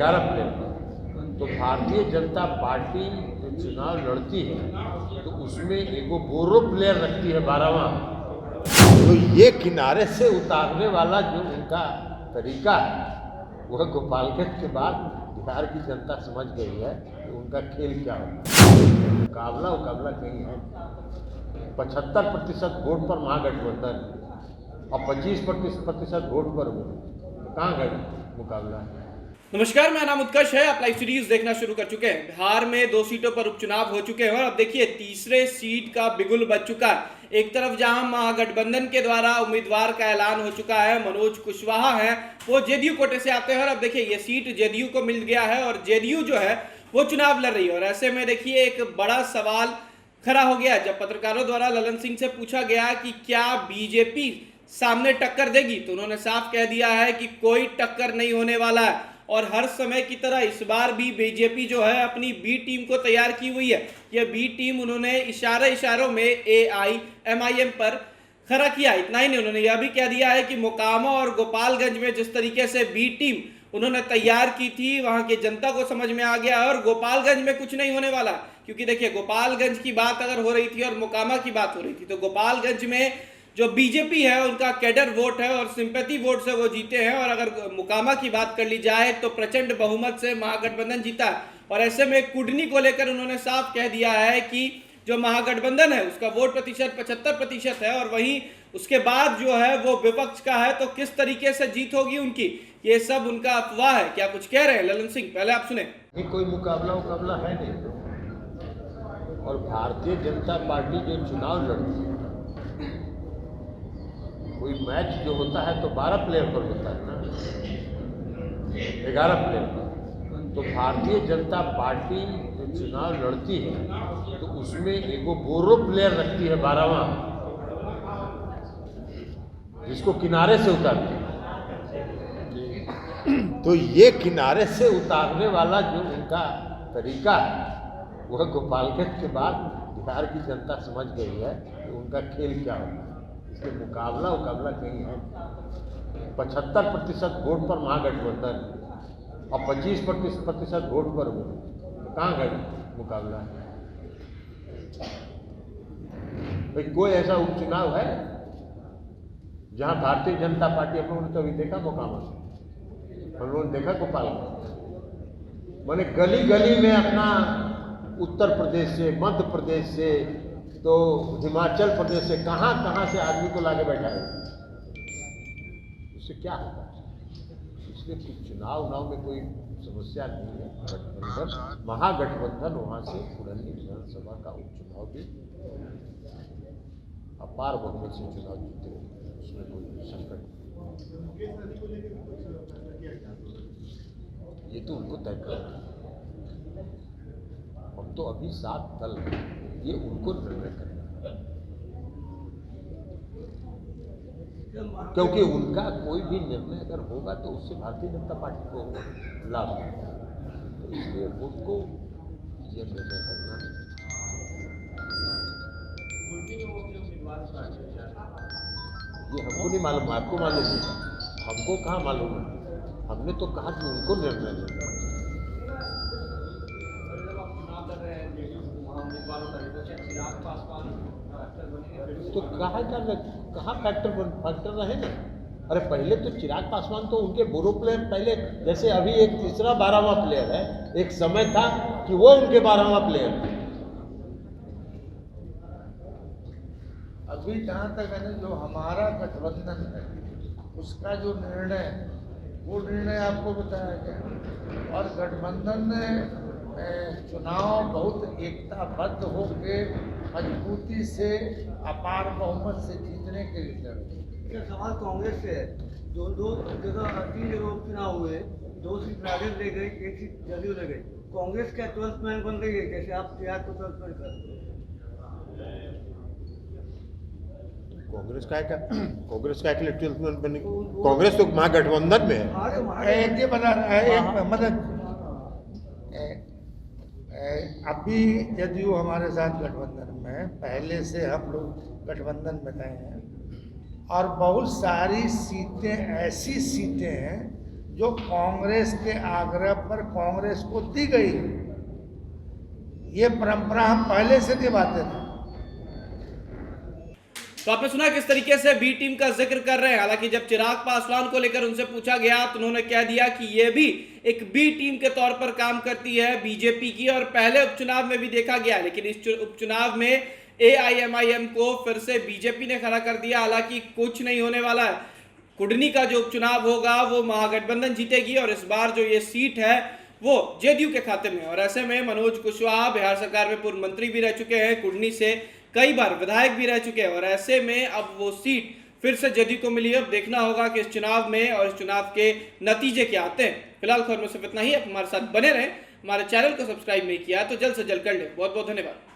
11 player पर। तो Bharatiya Janata party जो चुनाव लड़ती है तो उसमें एगो बोरो प्लेयर रखती है 12वां। तो ये किनारे से उतारने वाला जो उनका तरीका है वह गोपालगंज के बाद बिहार की जनता समझ गई है कि उनका खेल क्या होता है। मुकाबला कहीं है। 75% वोट पर महागठबंधन और 25% वोट पर वो, कहाँ गए मुकाबला। नमस्कार, मेरा नाम उत्कर्ष है। आप लाइव सीरीज देखना शुरू कर चुके हैं। बिहार में 2 सीटों पर उपचुनाव हो चुके हैं और अब देखिए तीसरे सीट का बिगुल बज चुका है। एक तरफ जहां महागठबंधन के द्वारा उम्मीदवार का ऐलान हो चुका है, मनोज कुशवाहा है, वो जेडीयू कोटे से आते हैं और अब देखिए ये सीट जेडीयू को मिल गया है और जेडीयू जो है वो चुनाव लड़ रही है। और ऐसे में देखिए एक बड़ा सवाल खड़ा हो गया जब पत्रकारों द्वारा ललन सिंह से पूछा गया कि क्या बीजेपी सामने टक्कर देगी, तो उन्होंने साफ कह दिया है कि कोई टक्कर नहीं होने वाला है। और हर समय की तरह इस बार भी बीजेपी जो है अपनी बी टीम को तैयार की हुई है। यह बी टीम उन्होंने इशारों में AIMIM पर खड़ा किया। इतना ही नहीं, उन्होंने यह भी कह दिया है कि मोकामा और गोपालगंज में जिस तरीके से बी टीम उन्होंने तैयार की थी वहां की जनता को समझ में आ गया है और गोपालगंज में कुछ नहीं होने वाला। क्योंकि देखिए गोपालगंज की बात अगर हो रही थी और मोकामा की बात हो रही थी, तो गोपालगंज में जो बीजेपी है उनका कैडर वोट है और सिंपैथी वोट से वो जीते हैं। और अगर मुकामा की बात कर ली जाए तो प्रचंड बहुमत से महागठबंधन जीता है। और ऐसे में कुडनी को लेकर उन्होंने साफ कह दिया है कि जो महागठबंधन है उसका वोट प्रतिशत 75% है और वहीं उसके बाद जो है वो विपक्ष का है। तो किस तरीके से जीत होगी उनकी, ये सब उनका अफवाह है। क्या कुछ कह रहे हैं ललन सिंह, पहले आप सुने। कोई मुकाबला है नहीं। और भारतीय जनता पार्टी जो चुनाव लड़ती है, कोई मैच जो होता है तो 12 प्लेयर पर होता है ना, 11 प्लेयर पर। तो भारतीय जनता पार्टी जो चुनाव लड़ती है तो उसमें एगो बोरो प्लेयर रखती है 12वां, जिसको किनारे से उतारती है। तो ये किनारे से उतारने वाला जो उनका तरीका है वह गोपालगंज के बाद बिहार की जनता समझ गई है कि उनका खेल क्या होता है। इसलिए मुकाबला कहीं है। 75% वोट पर महागठबंधन और 25% वोट पर वो, कहाँ गए मुकाबला। भाई कोई ऐसा उपचुनाव है जहां भारतीय जनता पार्टी, हम लोगों ने तो अभी देखा मोकामा से, हम लोगों ने देखा गोपालगंज, मैंने गली गली में अपना उत्तर प्रदेश से, मध्य प्रदेश से, तो हिमाचल प्रदेश से कहाँ से आदमी को लाके बैठा है। उससे क्या होगा। इसलिए चुनाव में कोई समस्या नहीं है। गठबंधन, महागठबंधन वहां से पुरानी विधानसभा का उपचुनाव भी अपार बहुमत से चुनाव जीते, उसमें कोई संकट नहीं। ये तो उनको तय करना है। हम तो अभी 7 दल हैं, ये उनको निर्णय करना है। क्योंकि उनका कोई भी निर्णय अगर होगा तो उससे भारतीय जनता पार्टी को लाभ होगा। तो इसलिए उनको ये निर्णय करना है। ये हमको नहीं मालूम, आपको मालूम होगा, हमको कहाँ मालूम है। हमने तो कहा कि उनको निर्णय लेना है। तो कहाँ फैक्टर रहे ना। अरे पहले तो चिराग पासवान तो उनके बोरो प्लेयर, पहले जैसे अभी एक तीसरा 12वां प्लेयर है, एक समय था कि वो उनके 12वां प्लेयर थे। अभी जहाँ तक है ना, जो हमारा गठबंधन है उसका जो निर्णय, वो निर्णय आपको बताया गया। और गठबंधन ने चुनाव बहुत एकताबद्ध होकर मजबूती से अपार बहुमत से जीतने के लिए लड़े। सवाल कांग्रेस से है। दो जगह 3 जगह उपचुनाव हुए, 2 सीट राजद ले गई, 1 सीट जदयू ले गई। कांग्रेस क्या 12th मैन बन गई है, जैसे आप याद को 12th मैन कर। कांग्रेस का के लिए 12th मैन बनी। कांग्रेस तो महागठबंधन में है। ये बता रहा है मदद। अभी जदयू हमारे साथ गठबंधन में, पहले से हम लोग गठबंधन में गए हैं और बहुत सारी सीटें ऐसी सीटें हैं जो कांग्रेस के आग्रह पर कांग्रेस को दी गई। ये परंपरा हम पहले से निभाते थे। तो आपने सुना किस तरीके से बी टीम का जिक्र कर रहे हैं। हालांकि जब चिराग पासवान को लेकर उनसे पूछा गया तो उन्होंने कह दिया कि यह भी एक बी टीम के तौर पर काम करती है बीजेपी की, और पहले उपचुनाव में भी देखा गया। लेकिन इस उपचुनाव में AIMIM को फिर से बीजेपी ने खड़ा कर दिया। हालांकि कुछ नहीं होने वाला है, कुडनी का जो उपचुनाव होगा वो महागठबंधन जीतेगी और इस बार जो ये सीट है वो जेडीयू के खाते में। और ऐसे में मनोज कुशवाहा बिहार सरकार में पूर्व मंत्री भी रह चुके हैं, कुडनी से कई बार विधायक भी रह चुके हैं, और ऐसे में अब वो सीट फिर से जेडीयू को मिली है। अब देखना होगा कि इस चुनाव में और इस चुनाव के नतीजे क्या आते हैं। फिलहाल खबर में सिर्फ इतना ही। आप हमारे साथ बने रहें। हमारे चैनल को सब्सक्राइब नहीं किया तो जल्द से जल्द कर लें। बहुत बहुत धन्यवाद।